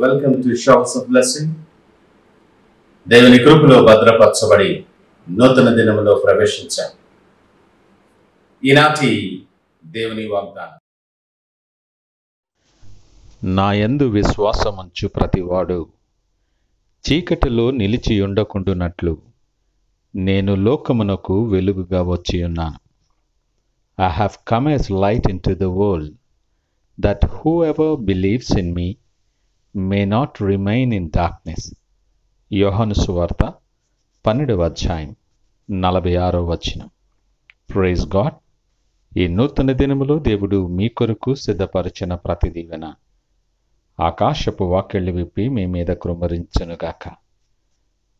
Welcome to showers of blessing. దేవుని కృపలో భద్రపరచబడి నూతన దినములో ప్రవేశించాం. ఈనాటి దేవుని వాగ్దానం. నా యందు విశ్వాసముంచు ప్రతివాడు చీకటిలో నిలిచి ఉండకుండునట్లు నేను లోకమునకు వెలుగుగా వచ్చియున్నాను. I have come as light into the world, that whoever believes in me may not remain in darkness. యోహాను సువార్త 12వ అధ్యాయం 46వ వచనం. Praise God. ఈ నూతన దినములో దేవుడు మీ కొరకు సిద్ధపరిచిన ప్రతి దీవెన ఆకాశపు వాక్యళ్ళు విప్పి మీ మీద కృమ్మరించునుగాక.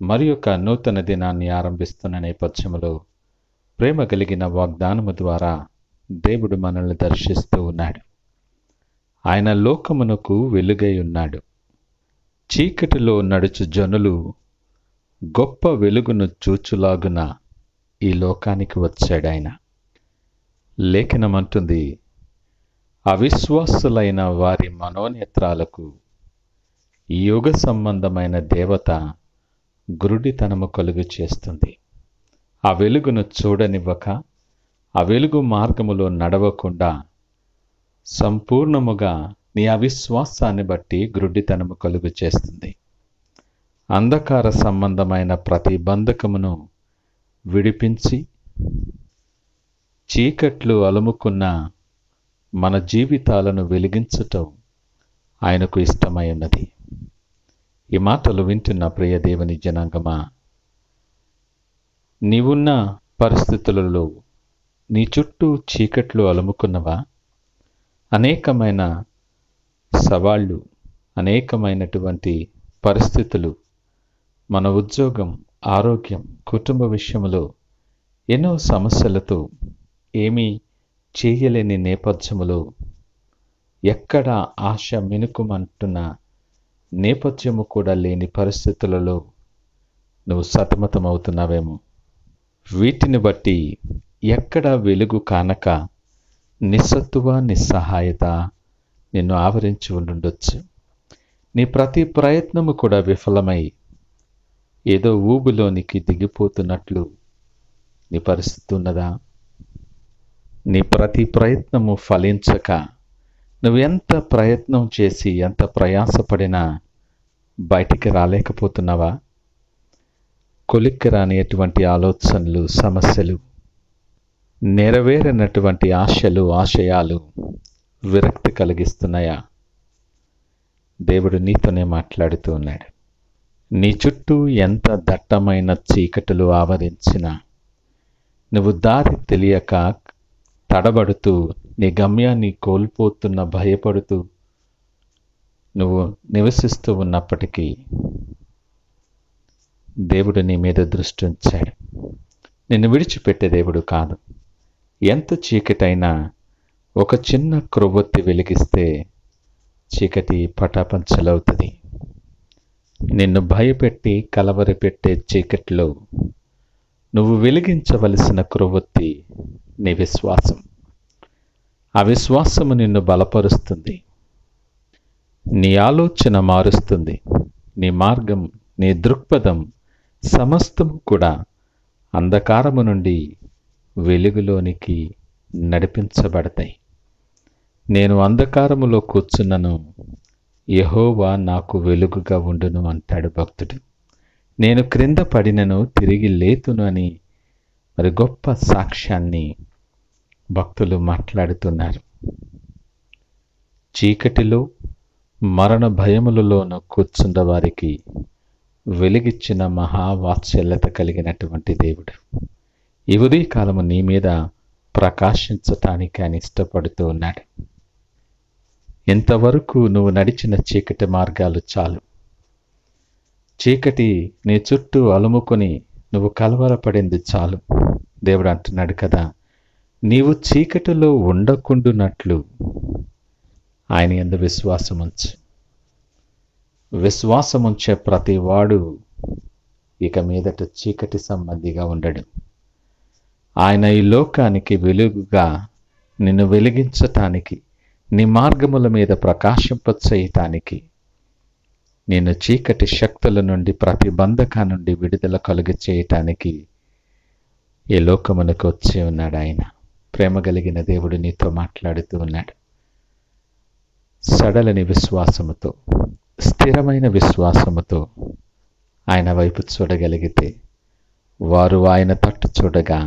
మరి యొక్క నూతన దినాన్ని ఆరంభిస్తున్న నేపథ్యములో ప్రేమ కలిగిన వాగ్దానము ద్వారా దేవుడు మనల్ని దర్శిస్తూ ఉన్నాడు. ఆయన లోకమునకు వెలుగై ఉన్నాడు. చీకటిలో నడుచు జనులు గొప్ప వెలుగును చూచులాగున ఈ లోకానికి వచ్చాడు ఆయన. లేఖనమంటుంది, అవిశ్వాసులైన వారి మనోనేత్రాలకు ఈ యుగ సంబంధమైన దేవత గురుడితనము కలుగు చేస్తుంది. ఆ వెలుగును చూడనివ్వక, ఆ వెలుగు మార్గములో నడవకుండా సంపూర్ణముగా నీ అవిశ్వాసాన్ని బట్టి గురుడితనము కలుగు చేస్తుంది. అంధకార సంబంధమైన ప్రతి బంధకమును విడిపించి చీకట్లు అలుముకున్న మన జీవితాలను వెలిగించటం ఆయనకు ఇష్టమై ఉన్నది. ఈ మాటలు వింటున్న ప్రియ దేవుని జనాంగమా, నీవున్న పరిస్థితులలో నీ చుట్టూ చీకట్లు అలుముకున్నవా? అనేకమైన సవాళ్ళు, అనేకమైనటువంటి పరిస్థితులు, మన ఉద్యోగం, ఆరోగ్యం, కుటుంబ విషయంలో ఎన్నో సమస్యలతో ఏమీ చేయలేని నేపథ్యములో, ఎక్కడ ఆశ మినుకుమంటున్న నేపథ్యము కూడా లేని పరిస్థితులలో నువ్వు సతమతమవుతున్నావేమో. వీటిని బట్టి ఎక్కడ వెలుగు కానక నిస్సత్తువ, నిస్సహాయత నిన్ను ఆవరించి ఉండుండొచ్చు. నీ ప్రతి ప్రయత్నము కూడా విఫలమై ఏదో ఊబిలోనికి దిగిపోతున్నట్లు నీ పరిస్థితి ఉన్నదా? నీ ప్రతి ప్రయత్నము ఫలించక నువ్వు ఎంత ప్రయత్నం చేసి ఎంత ప్రయాసపడినా బయటికి రాలేకపోతున్నావా? కొలిక్కి రానిటువంటి ఆలోచనలు, సమస్యలు, నెరవేరినటువంటి ఆశలు, ఆశయాలు విరక్తి కలిగిస్తున్నాయా? దేవుడు నీతోనే మాట్లాడుతూ ఉన్నాడు. నీ చుట్టూ ఎంత దట్టమైన చీకటులు ఆవరించినా, నువ్వు దారి తెలియక తడబడుతూ, నీ గమ్యాన్ని కోల్పోతున్న, భయపడుతూ నువ్వు నివసిస్తూ ఉన్నప్పటికీ దేవుడు నీ మీద దృష్టి ఉంచాడు. నిన్ను విడిచిపెట్టే దేవుడు కాదు. ఎంత చీకటైనా ఒక చిన్న క్రొవ్వొత్తి వెలిగిస్తే చీకటి పటాపంచలవుతుంది. నిన్ను భయపెట్టి కలవరపెట్టే చీకటిలో నువ్వు వెలిగించవలసిన క్రొవ్వొత్తి నీ విశ్వాసం. ఆ విశ్వాసము నిన్ను బలపరుస్తుంది, నీ ఆలోచన మారుస్తుంది, నీ మార్గం, నీ దృక్పథం సమస్తము కూడా అంధకారము నుండి వెలుగులోనికి నడిపించబడతాయి. నేను అంధకారములో కూర్చున్నను, యెహోవా నాకు వెలుగుగా ఉండును అంటాడు భక్తుడు. నేను క్రింద పడినను తిరిగి లేతును అని మరి గొప్ప సాక్ష్యాన్ని భక్తులు మాట్లాడుతున్నారు. చీకటిలో మరణ భయములలోనూ కూర్చున్న వారికి వెలిగిచ్చిన మహావాత్సల్యత కలిగినటువంటి దేవుడు ఈ ఉదయకాలము నీ మీద ప్రకాశించటానికి ఆయన ఇష్టపడుతూ ఉన్నాడు. ఇంతవరకు నువ్వు నడిచిన చీకటి మార్గాలు చాలు. చీకటి నీ చుట్టూ అలుముకొని నువ్వు కలవరపడింది చాలు. దేవుడు అంటున్నాడు కదా, నీవు చీకటిలో ఉండకుండునట్లు ఆయన యందు విశ్వాసముంచు. విశ్వాసముంచే ప్రతి వాడు ఇక మీదట చీకటి సంబంధిగా ఉండడు. ఆయన ఈ లోకానికి వెలుగుగా నిన్ను వెలిగించటానికి, నీ మార్గముల మీద ప్రకాశింపచేయటానికి నేను చీకటి శక్తుల నుండి, ప్రతి బంధకా నుండి విడుదల కలుగ చేయటానికి ఈ లోకమునకు వచ్చి ఉన్నాడు ఆయన. ప్రేమ కలిగిన దేవుడు నీతో మాట్లాడుతూ ఉన్నాడు. సడలని విశ్వాసముతో, స్థిరమైన విశ్వాసముతో ఆయన వైపు చూడగలిగితే వారు ఆయన తట్టు చూడగా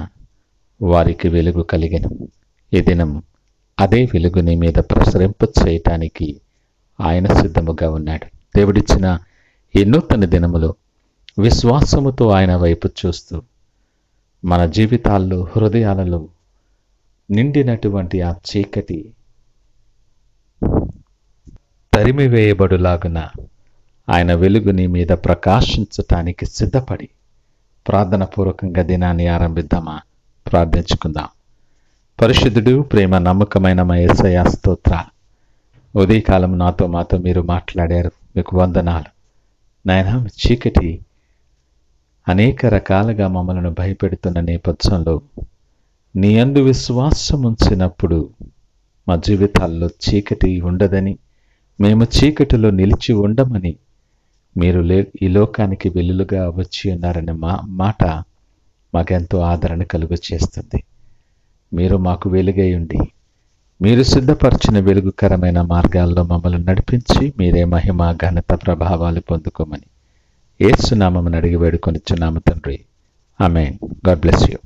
వారికి వెలుగు కలిగెను. ఈ దినం అదే వెలుగు నీ మీద ప్రసరింప చేయటానికి ఆయన సిద్ధముగా ఉన్నాడు. దేవుడిచ్చిన ఈ నూతన దినములో విశ్వాసముతో ఆయన వైపు చూస్తూ మన జీవితాల్లో, హృదయాలలో నిండినటువంటి ఆ చీకటి తరిమివేయబడులాగున ఆయన వెలుగు నీ మీద ప్రకాశించటానికి సిద్ధపడి ప్రార్థనపూర్వకంగా దినాన్ని ఆరంభిద్దామా? ప్రార్థించుకుందాం. పరిశుద్ధుడు, ప్రేమ నమ్మకమైన మా యేసయ్యా స్తోత్రాలు. ఉదయకాలం మాతో మీరు మాట్లాడారు, మీకు వందనాలు నాయనా. చీకటి అనేక రకాలుగా మమ్మల్ని భయపెడుతున్న నేపథ్యంలో నీ యందు విశ్వాసం ఉంచినప్పుడు మా జీవితాల్లో చీకటి ఉండదని, మేము చీకటిలో నిలిచి ఉండమని మీరు ఈ లోకానికి వెలుగుగా వచ్చి ఉన్నారనే మాట మాకెంతో ఆదరణ కలుగు చేస్తుంది. మీరు మాకు వెలుగై ఉండి మీరు సిద్ధపరిచిన వెలుగుకరమైన మార్గాల్లో మమ్మల్ని నడిపించి మీరే మహిమ, ఘనత, ప్రభావాలు పొందుకోమని యేసు నామమున అడిగి వేడుకొనిచున్నాము తండ్రి. ఆమేన్. God bless you.